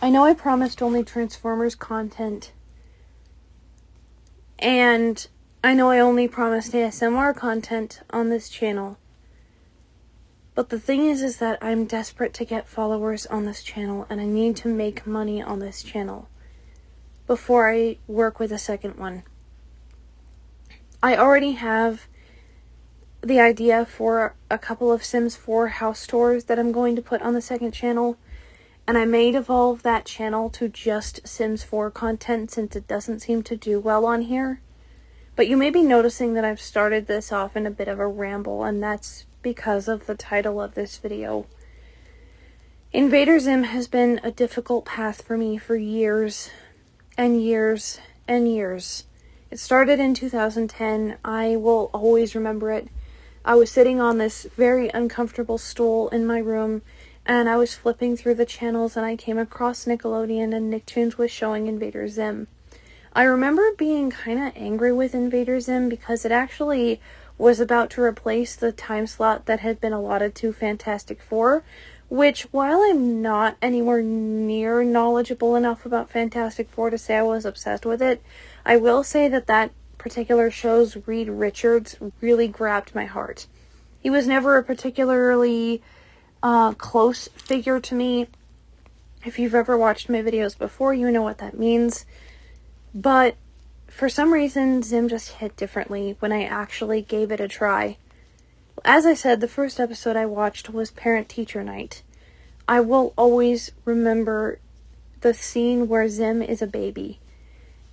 I know I promised only Transformers content, and I know I only promised ASMR content on this channel, but the thing is that I'm desperate to get followers on this channel, and I need to make money on this channel before I work with a second one. I already have the idea for a couple of Sims 4 house tours that I'm going to put on the second channel, and I may devolve that channel to just Sims 4 content since it doesn't seem to do well on here. But you may be noticing that I've started this off in a bit of a ramble, and that's because of the title of this video. Invader Zim has been a difficult path for me for years and years and years. It started in 2010. I will always remember it. I was sitting on this very uncomfortable stool in my room, and I was flipping through the channels, and I came across Nickelodeon, and Nicktoons was showing Invader Zim. I remember being kind of angry with Invader Zim because it actually was about to replace the time slot that had been allotted to Fantastic Four, which, while I'm not anywhere near knowledgeable enough about Fantastic Four to say I was obsessed with it, I will say that that particular show's Reed Richards really grabbed my heart. He was never a particularly close figure to me. If you've ever watched my videos before, you know what that means. But for some reason, Zim just hit differently when I actually gave it a try. As I said, the first episode I watched was Parent-Teacher Night. I will always remember the scene where Zim is a baby,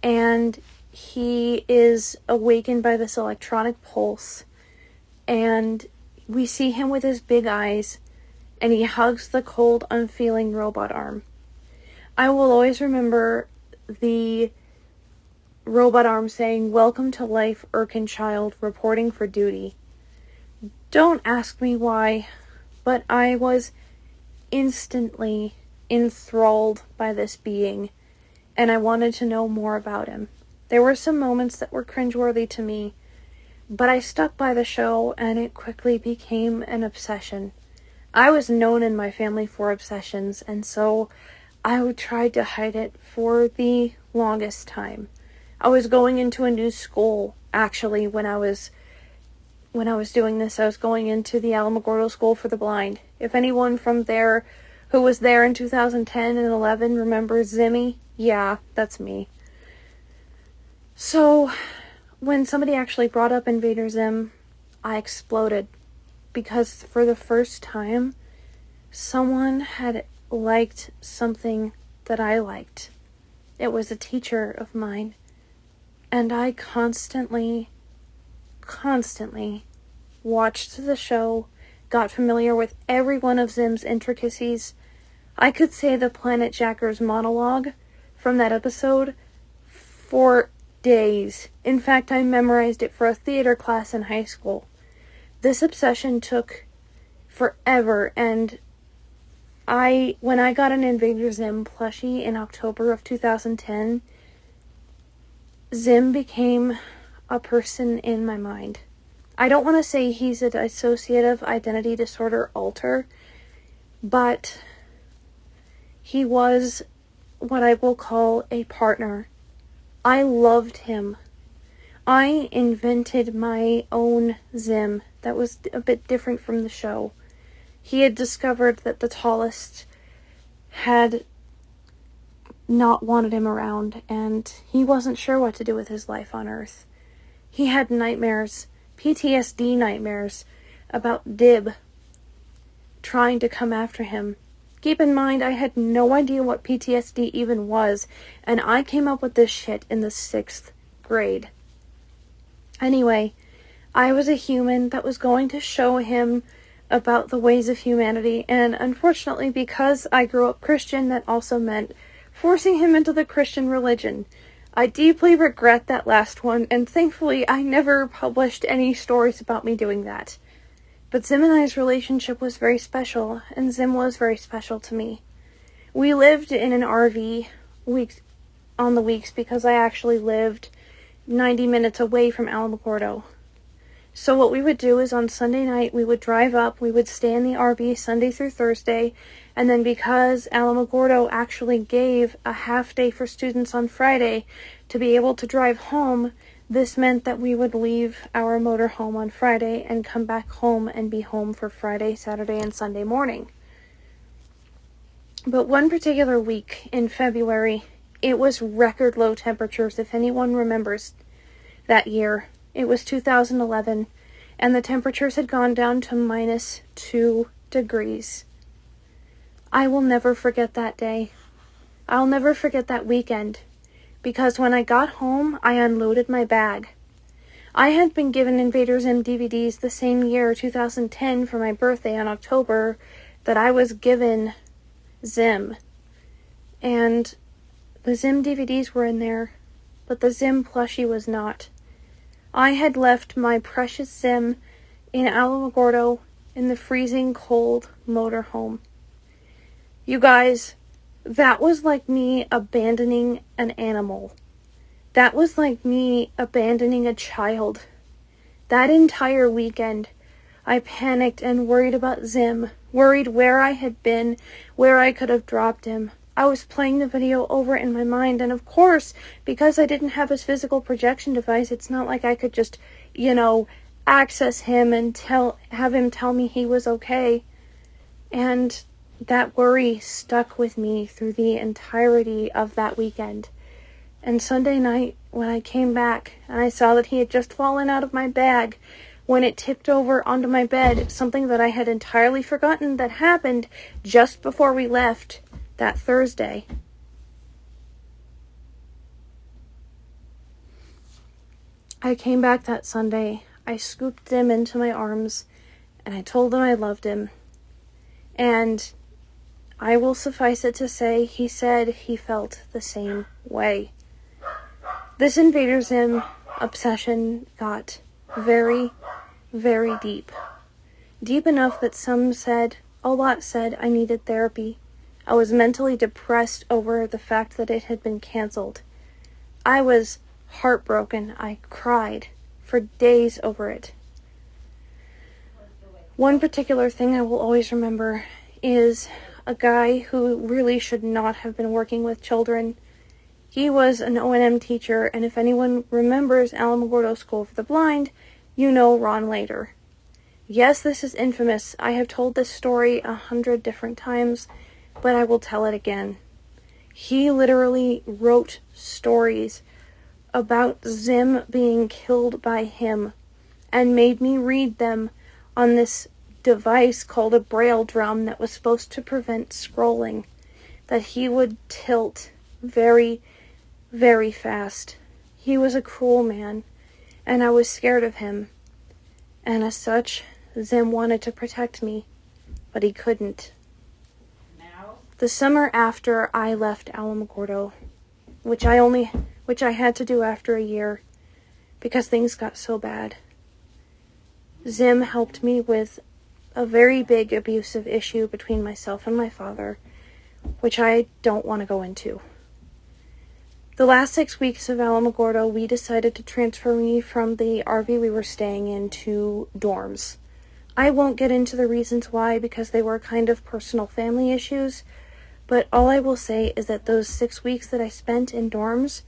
and he is awakened by this electronic pulse, and we see him with his big eyes, and he hugs the cold, unfeeling robot arm. I will always remember the robot arm saying, "Welcome to life, Irkin child, reporting for duty." Don't ask me why, but I was instantly enthralled by this being, and I wanted to know more about him. There were some moments that were cringeworthy to me, but I stuck by the show, and it quickly became an obsession. I was known in my family for obsessions, and so I tried to hide it for the longest time. I was going into a new school, actually, when I was doing this. I was going into the Alamogordo School for the Blind. If anyone from there who was there in 2010 and 11 remembers Zimmy, yeah, that's me. So, when somebody actually brought up Invader Zim, I exploded. Because for the first time, someone had liked something that I liked. It was a teacher of mine. And I constantly watched the show, got familiar with every one of Zim's intricacies. I could say the Planet Jacker's monologue from that episode for days. In fact, I memorized it for a theater class in high school. This obsession took forever, and when I got an Invader Zim plushie in October of 2010, Zim became a person in my mind. I don't want to say he's a dissociative identity disorder alter, but he was what I will call a partner. I loved him. I invented my own Zim that was a bit different from the show. He had discovered that the tallest had not wanted him around, and he wasn't sure what to do with his life on Earth. He had nightmares, PTSD nightmares, about Dib trying to come after him. Keep in mind, I had no idea what PTSD even was, and I came up with this shit in the 6th grade. Anyway, I was a human that was going to show him about the ways of humanity, and unfortunately, because I grew up Christian, that also meant forcing him into the Christian religion. I deeply regret that last one, and thankfully I never published any stories about me doing that. But Zim and I's relationship was very special, and Zim was very special to me. We lived in an RV on the weeks because I actually lived 90 minutes away from Alamogordo. So what we would do is on Sunday night, we would drive up, we would stay in the RV Sunday through Thursday, and then because Alamogordo actually gave a half day for students on Friday to be able to drive home, this meant that we would leave our motorhome on Friday and come back home and be home for Friday, Saturday, and Sunday morning. But one particular week in February, it was record low temperatures, if anyone remembers that year. It was 2011, and the temperatures had gone down to -2 degrees. I will never forget that day. I'll never forget that weekend, because when I got home, I unloaded my bag. I had been given Invader Zim DVDs the same year, 2010, for my birthday in October, that I was given Zim. And the Zim DVDs were in there, but the Zim plushie was not. I had left my precious Zim in Alamogordo in the freezing cold motorhome. You guys, that was like me abandoning an animal. That was like me abandoning a child. That entire weekend, I panicked and worried about Zim, worried where I had been, where I could have dropped him. I was playing the video over in my mind, and of course, because I didn't have his physical projection device, it's not like I could just, access him and have him tell me he was okay. And that worry stuck with me through the entirety of that weekend. And Sunday night, when I came back and I saw that he had just fallen out of my bag, when it tipped over onto my bed, something that I had entirely forgotten that happened just before we left that Thursday. I came back that Sunday, I scooped him into my arms, and I told him I loved him. And I will suffice it to say, he said he felt the same way. This Invader Zim obsession got very, very deep. Deep enough that a lot said I needed therapy. I was mentally depressed over the fact that it had been canceled. I was heartbroken. I cried for days over it. One particular thing I will always remember is a guy who really should not have been working with children. He was an O&M teacher, and if anyone remembers Alamogordo School for the Blind, you know Ron Lader. Yes, this is infamous. I have told this story 100 different times, but I will tell it again. He literally wrote stories about Zim being killed by him and made me read them on this device called a braille drum that was supposed to prevent scrolling, that he would tilt very, very fast. He was a cruel man, and I was scared of him. And as such, Zim wanted to protect me, but he couldn't. The summer after I left Alamogordo, which I had to do after a year because things got so bad, Zim helped me with a very big abusive issue between myself and my father, which I don't want to go into. The last 6 weeks of Alamogordo, we decided to transfer me from the RV we were staying in to dorms. I won't get into the reasons why because they were kind of personal family issues, but all I will say is that those 6 weeks that I spent in dorms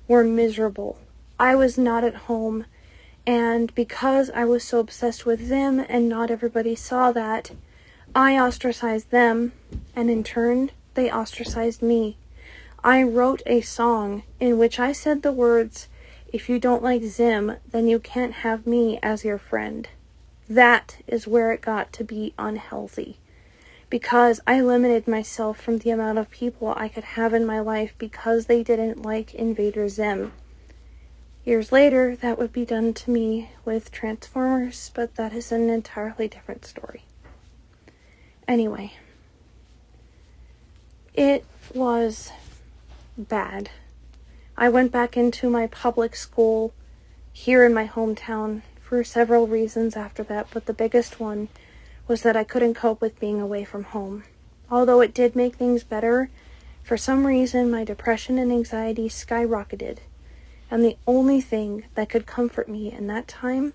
were miserable. I was not at home, and because I was so obsessed with them and not everybody saw that, I ostracized them, and in turn, they ostracized me. I wrote a song in which I said the words, "If you don't like Zim, then you can't have me as your friend." That is where it got to be unhealthy, because I limited myself from the amount of people I could have in my life because they didn't like Invader Zim. Years later, that would be done to me with Transformers, but that is an entirely different story. Anyway, it was bad. I went back into my public school here in my hometown for several reasons after that, but the biggest one was that I couldn't cope with being away from home. Although it did make things better, for some reason my depression and anxiety skyrocketed, and the only thing that could comfort me in that time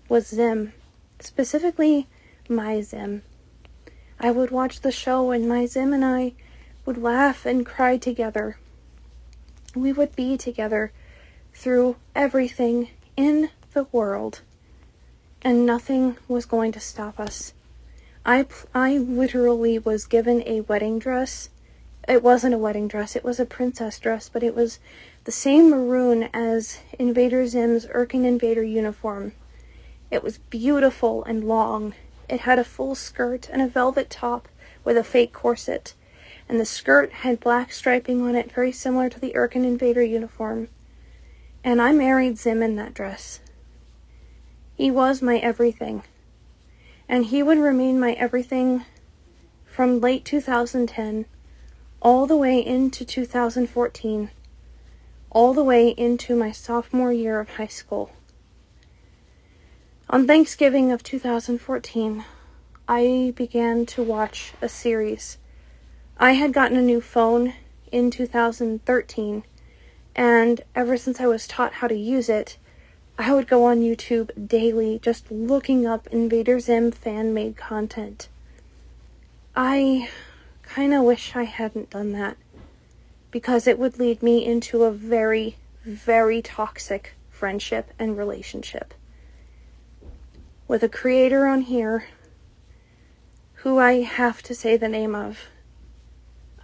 was Zim. Specifically, my Zim. I would watch the show and my Zim and I would laugh and cry together. We would be together through everything in the world. And nothing was going to stop us. I literally was given a wedding dress. It wasn't a wedding dress, it was a princess dress, but it was the same maroon as Invader Zim's Erkin Invader uniform. It was beautiful and long. It had a full skirt and a velvet top with a fake corset. And the skirt had black striping on it, very similar to the Erkin Invader uniform. And I married Zim in that dress. He was my everything. And he would remain my everything from late 2010 all the way into 2014, all the way into my sophomore year of high school. On Thanksgiving of 2014, I began to watch a series. I had gotten a new phone in 2013, and ever since I was taught how to use it, I would go on YouTube daily just looking up Invader Zim fan-made content. I kind of wish I hadn't done that, because it would lead me into a very, very toxic friendship and relationship with a creator on here who I have to say the name of.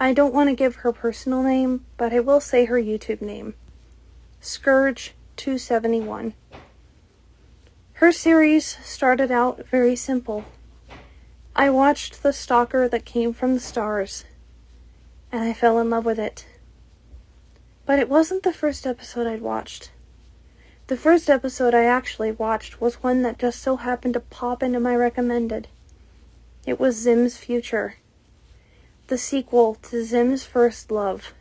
I don't want to give her personal name, but I will say her YouTube name. Scourge271. Her series started out very simple. I watched The Stalker That Came From the Stars, and I fell in love with it. But it wasn't the first episode I'd watched. The first episode I actually watched was one that just so happened to pop into my recommended. It was Zim's Future, the sequel to Zim's First Love.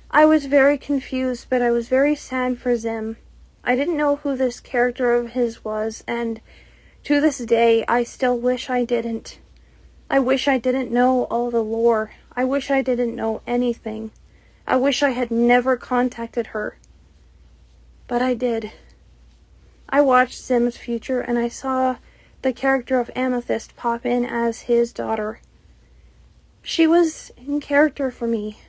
I was very confused, but I was very sad for Zim. I didn't know who this character of his was, and to this day, I still wish I didn't. I wish I didn't know all the lore. I wish I didn't know anything. I wish I had never contacted her. But I did. I watched Zim's Future, and I saw the character of Amethyst pop in as his daughter. She was in character for me.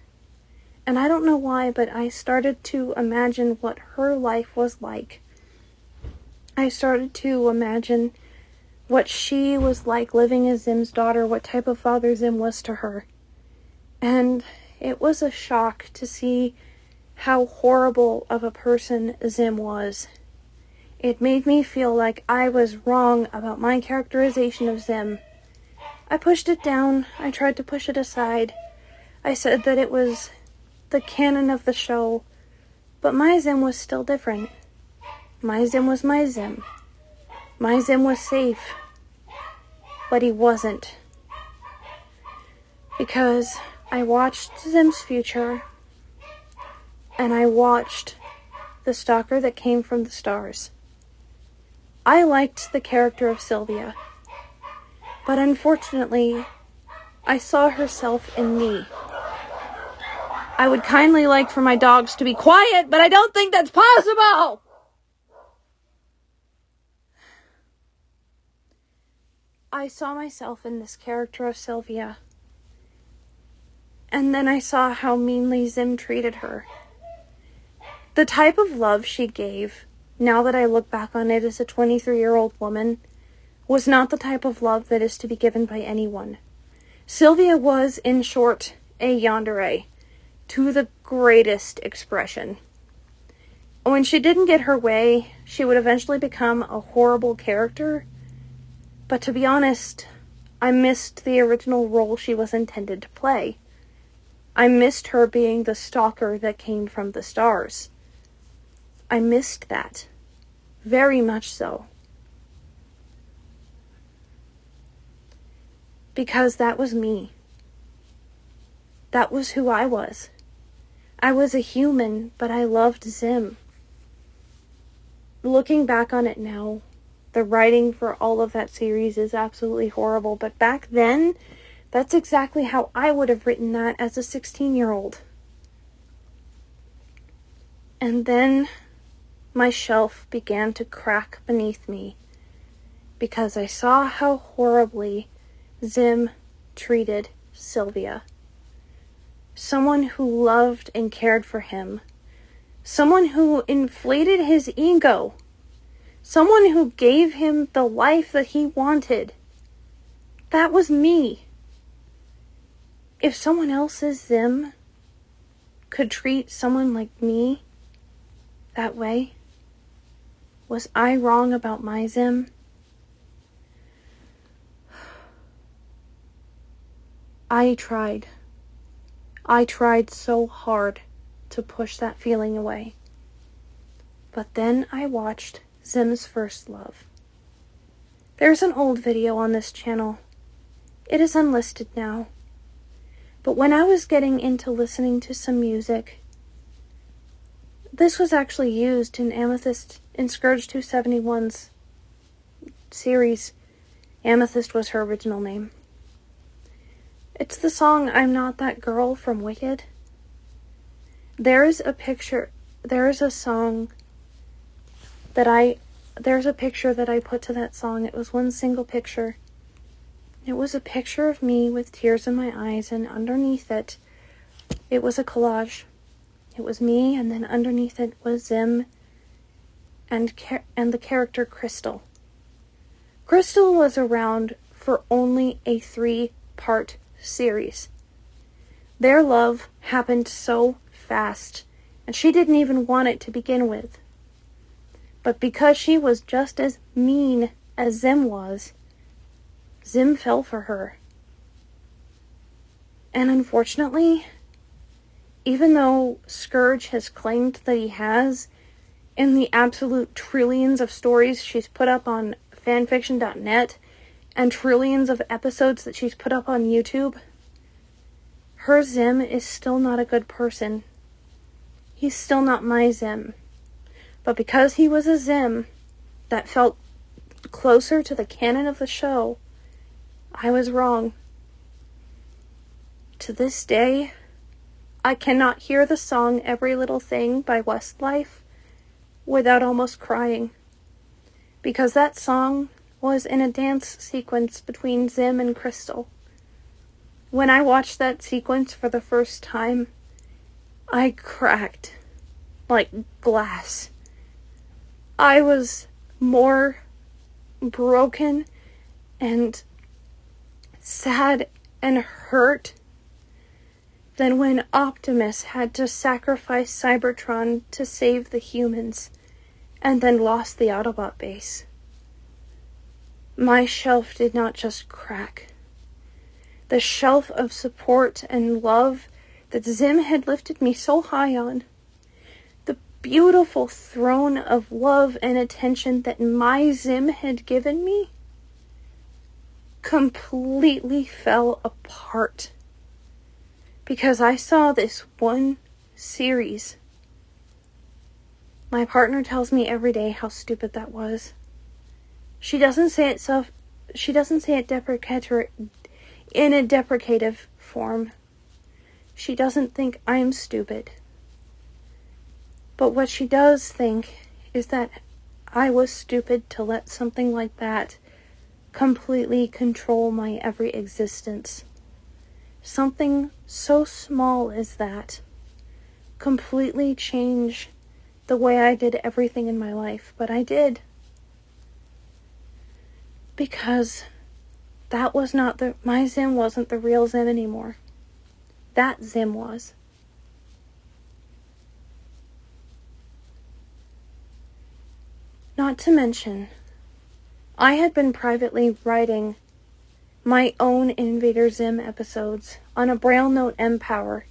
And I don't know why, but I started to imagine what her life was like. I started to imagine what she was like living as Zim's daughter, what type of father Zim was to her. And it was a shock to see how horrible of a person Zim was. It made me feel like I was wrong about my characterization of Zim. I pushed it down. I tried to push it aside. I said that it was the canon of the show, but my Zim was still different. My Zim was my Zim. My Zim was safe, but he wasn't. Because I watched Zim's Future, and I watched The Stalker That Came From the Stars. I liked the character of Sylvia, but unfortunately, I saw herself in me. I would kindly like for my dogs to be quiet, but I don't think that's possible! I saw myself in this character of Sylvia. And then I saw how meanly Zim treated her. The type of love she gave, now that I look back on it as a 23-year-old woman, was not the type of love that is to be given by anyone. Sylvia was, in short, a yandere, to the greatest expression. When she didn't get her way, she would eventually become a horrible character. But to be honest, I missed the original role she was intended to play. I missed her being the stalker that came from the stars. I missed that. Very much so. Because that was me. That was who I was. I was a human, but I loved Zim. Looking back on it now, the writing for all of that series is absolutely horrible, but back then, that's exactly how I would have written that as a 16-year-old. And then my shelf began to crack beneath me, because I saw how horribly Zim treated Sylvia. Someone who loved and cared for him. Someone who inflated his ego. Someone who gave him the life that he wanted. That was me. If someone else's Zim could treat someone like me that way, was I wrong about my Zim? I tried so hard to push that feeling away. But then I watched Zim's First Love. There's an old video on this channel. It is unlisted now. But when I was getting into listening to some music, this was actually used in Amethyst, in Scourge 271's series. Amethyst was her original name. It's the song I'm Not That Girl from Wicked. There's a picture that I put to that song. It was one single picture. It was a picture of me with tears in my eyes, and underneath it was a collage. It was me, and then underneath it was Zim and the character Crystal. Crystal was around for only a 3-part series. Their love happened so fast, and she didn't even want it to begin with. But because she was just as mean as Zim was, Zim fell for her. And unfortunately, even though Scourge has claimed that he has, in the absolute trillions of stories she's put up on fanfiction.net, and trillions of episodes that she's put up on YouTube, her Zim is still not a good person. He's still not my Zim. But because he was a Zim that felt closer to the canon of the show, I was wrong. To this day, I cannot hear the song Every Little Thing by Westlife without almost crying. Because that song was in a dance sequence between Zim and Crystal. When I watched that sequence for the first time, I cracked like glass. I was more broken and sad and hurt than when Optimus had to sacrifice Cybertron to save the humans and then lost the Autobot base. My shelf did not just crack. The shelf of support and love that Zim had lifted me so high on, the beautiful throne of love and attention that my Zim had given me, completely fell apart. Because I saw this one series. My partner tells me every day how stupid that was. She doesn't say it in a deprecative form. She doesn't think I'm stupid. But what she does think is that I was stupid to let something like that completely control my every existence. Something so small as that completely change the way I did everything in my life. But I did. Because that was not my Zim wasn't the real Zim anymore. That Zim was. Not to mention, I had been privately writing my own Invader Zim episodes on a Braille Note M-Power,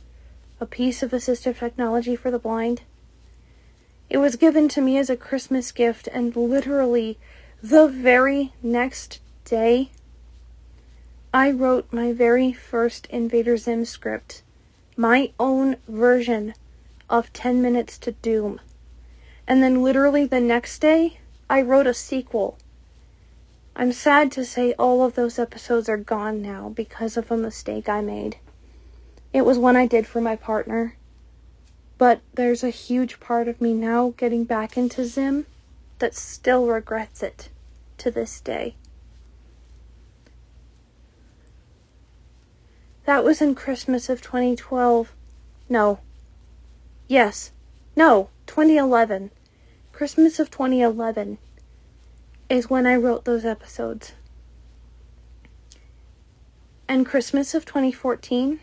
a piece of assistive technology for the blind. It was given to me as a Christmas gift, and literally the very next day, I wrote my very first Invader Zim script, my own version of 10 Minutes to Doom. And then literally the next day, I wrote a sequel. I'm sad to say all of those episodes are gone now because of a mistake I made. It was one I did for my partner. But there's a huge part of me now getting back into Zim that still regrets it. to this day. That was in Christmas of 2012. No. Yes. No, 2011. Christmas of 2011 is when I wrote those episodes. And Christmas of 2014,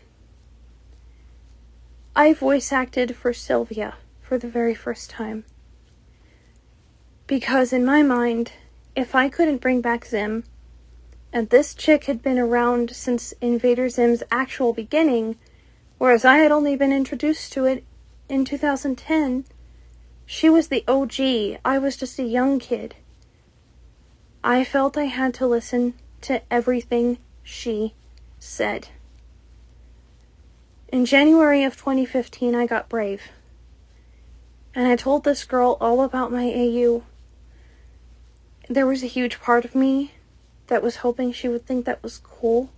I voice acted for Sylvia for the very first time. Because in my mind, if I couldn't bring back Zim, and this chick had been around since Invader Zim's actual beginning, whereas I had only been introduced to it in 2010, she was the OG. I was just a young kid. I felt I had to listen to everything she said. In January of 2015, I got brave. And I told this girl all about my AU. There was a huge part of me that was hoping she would think that was cool.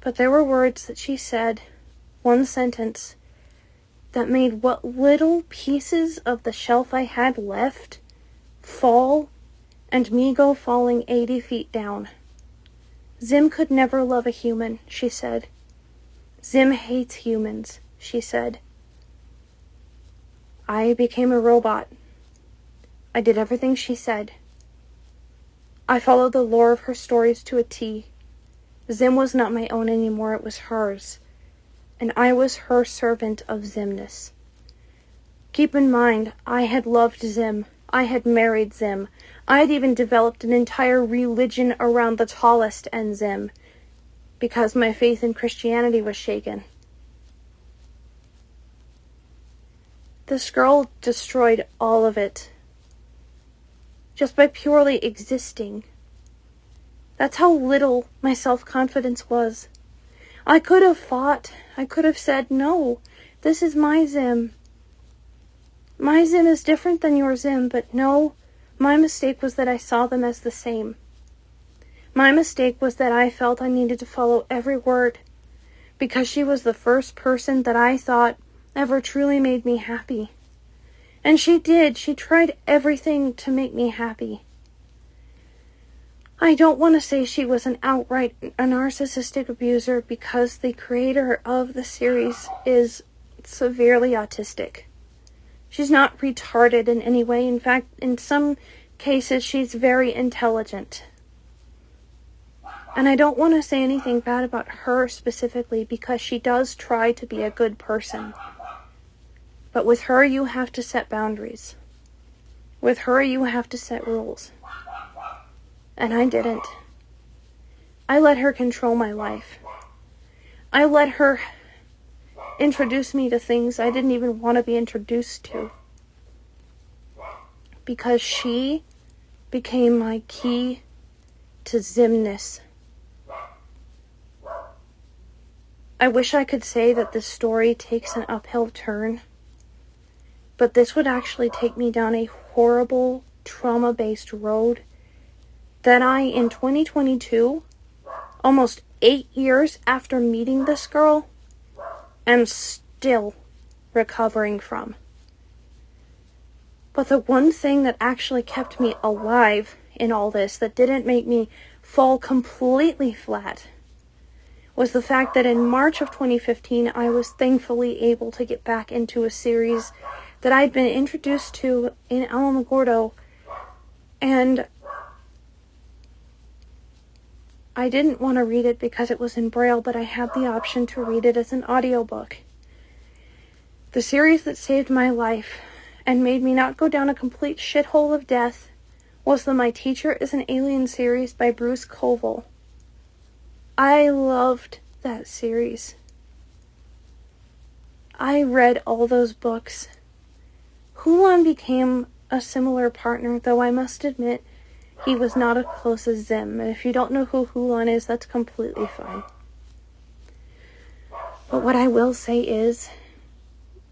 But there were words that she said, one sentence, that made what little pieces of the shelf I had left fall, and me go falling 80 feet down. Zim could never love a human, she said. Zim hates humans, she said. I became a robot. I did everything she said. I followed the lore of her stories to a T. Zim was not my own anymore, it was hers. And I was her servant of Zimness. Keep in mind, I had loved Zim. I had married Zim. I had even developed an entire religion around the tallest and Zim, because my faith in Christianity was shaken. This girl destroyed all of it, just by purely existing. That's how little my self-confidence was. I could have fought. I could have said, no, this is my Zim. My Zim is different than your Zim, but no, my mistake was that I saw them as the same. My mistake was that I felt I needed to follow every word, because she was the first person that I thought ever truly made me happy. And she did. She tried everything to make me happy. I don't want to say she was an outright a narcissistic abuser, because the creator of the series is severely autistic. She's not retarded in any way. In fact, in some cases, she's very intelligent. And I don't want to say anything bad about her specifically, because she does try to be a good person. But with her, you have to set boundaries. With her, you have to set rules. And I didn't. I let her control my life. I let her introduce me to things I didn't even want to be introduced to. Because she became my key to Zimness. I wish I could say that this story takes an uphill turn, but this would actually take me down a horrible, trauma-based road that I, in 2022, almost 8 years after meeting this girl, am still recovering from. But the one thing that actually kept me alive in all this, that didn't make me fall completely flat, was the fact that in March of 2015, I was thankfully able to get back into a series that I'd been introduced to in Alamogordo, and I didn't want to read it because it was in Braille, but I had the option to read it as an audiobook. The series that saved my life and made me not go down a complete shithole of death was the My Teacher is an Alien series by Bruce Koval. I loved that series. I read all those books. Hulan became a similar partner, though I must admit he was not as close as Zim. And if you don't know who Hulan is, that's completely fine. But what I will say is,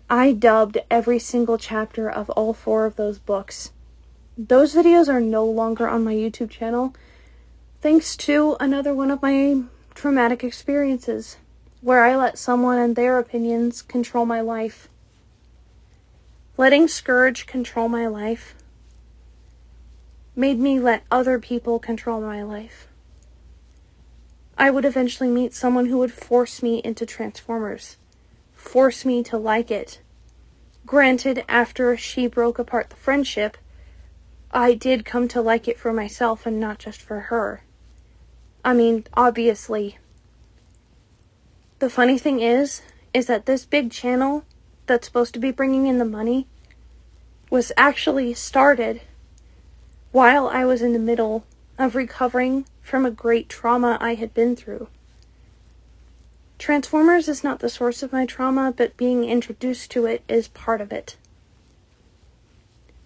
I dubbed every single chapter of all 4 of those books. Those videos are no longer on my YouTube channel, thanks to another one of my traumatic experiences, where I let someone and their opinions control my life. Letting Scourge control my life made me let other people control my life. I would eventually meet someone who would force me into Transformers, force me to like it. Granted, after she broke apart the friendship, I did come to like it for myself and not just for her. I mean, obviously. The funny thing is that this big channel that's supposed to be bringing in the money was actually started while I was in the middle of recovering from a great trauma I had been through. Transformers is not the source of my trauma, but being introduced to it is part of it.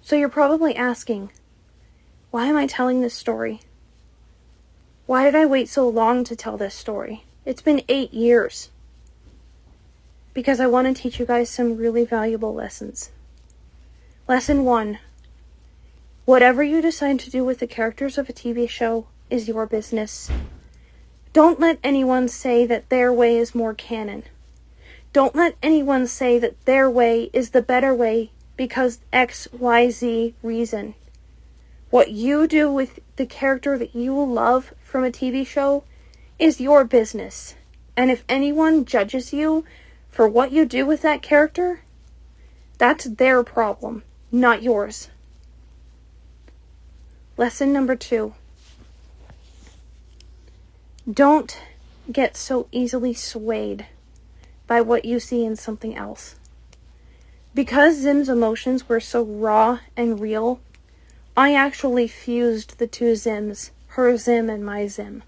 So you're probably asking, why am I telling this story? Why did I wait so long to tell this story? It's been 8 years. Because I want to teach you guys some really valuable lessons. Lesson 1. Whatever you decide to do with the characters of a TV show is your business. Don't let anyone say that their way is more canon. Don't let anyone say that their way is the better way because X, Y, Z reason. What you do with the character that you love from a TV show is your business. And if anyone judges you for what you do with that character, that's their problem, not yours. Lesson number 2. Don't get so easily swayed by what you see in something else. Because Zim's emotions were so raw and real, I actually fused the two Zims, her Zim and my Zim.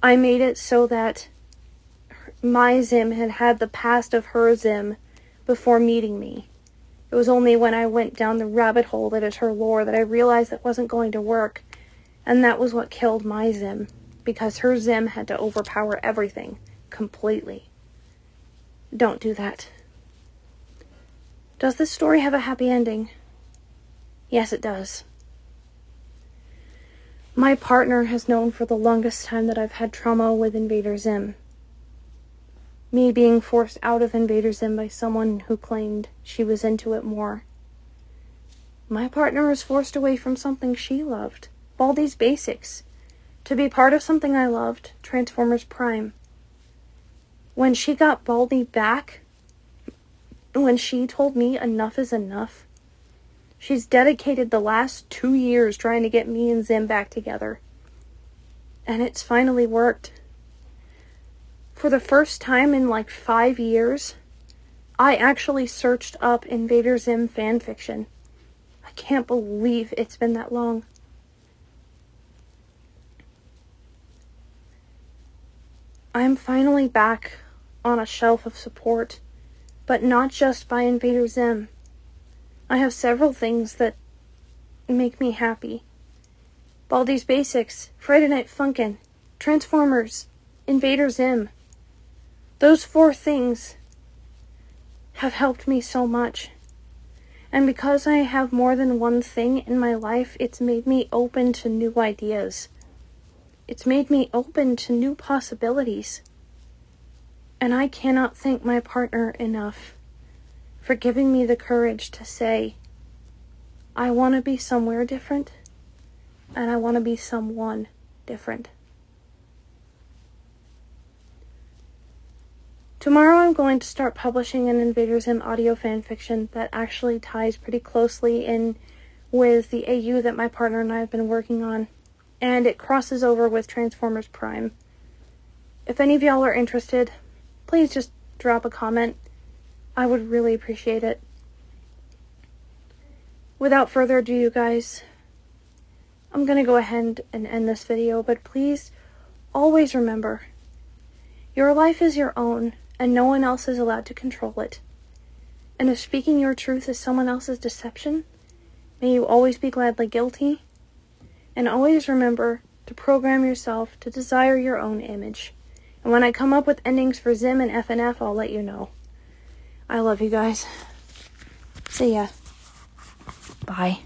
I made it so that my Zim had the past of her Zim before meeting me. It was only when I went down the rabbit hole that is her lore that I realized that wasn't going to work, and that was what killed my Zim, because her Zim had to overpower everything completely. Don't do that. Does this story have a happy ending? Yes, it does. My partner has known for the longest time that I've had trauma with Invader Zim. Me being forced out of Invader Zim by someone who claimed she was into it more. My partner was forced away from something she loved, Baldi's Basics, to be part of something I loved, Transformers Prime. When she got Baldi back, when she told me enough is enough, she's dedicated the last 2 years trying to get me and Zim back together. And it's finally worked. For the first time in like 5 years, I actually searched up Invader Zim fanfiction. I can't believe it's been that long. I'm finally back on a shelf of support, but not just by Invader Zim. I have several things that make me happy. Baldi's Basics, Friday Night Funkin', Transformers, Invader Zim. Those 4 things have helped me so much. And because I have more than one thing in my life, it's made me open to new ideas. It's made me open to new possibilities. And I cannot thank my partner enough for giving me the courage to say, I want to be somewhere different, and I want to be someone different. Tomorrow I'm going to start publishing an Invader Zim audio fanfiction that actually ties pretty closely in with the AU that my partner and I have been working on, and it crosses over with Transformers Prime. If any of y'all are interested, please just drop a comment. I would really appreciate it. Without further ado, you guys, I'm going to go ahead and end this video, but please always remember, your life is your own, and no one else is allowed to control it. And if speaking your truth is someone else's deception, may you always be gladly guilty, and always remember to program yourself to desire your own image. And when I come up with endings for Zim and FNF, I'll let you know. I love you guys. See ya. Bye.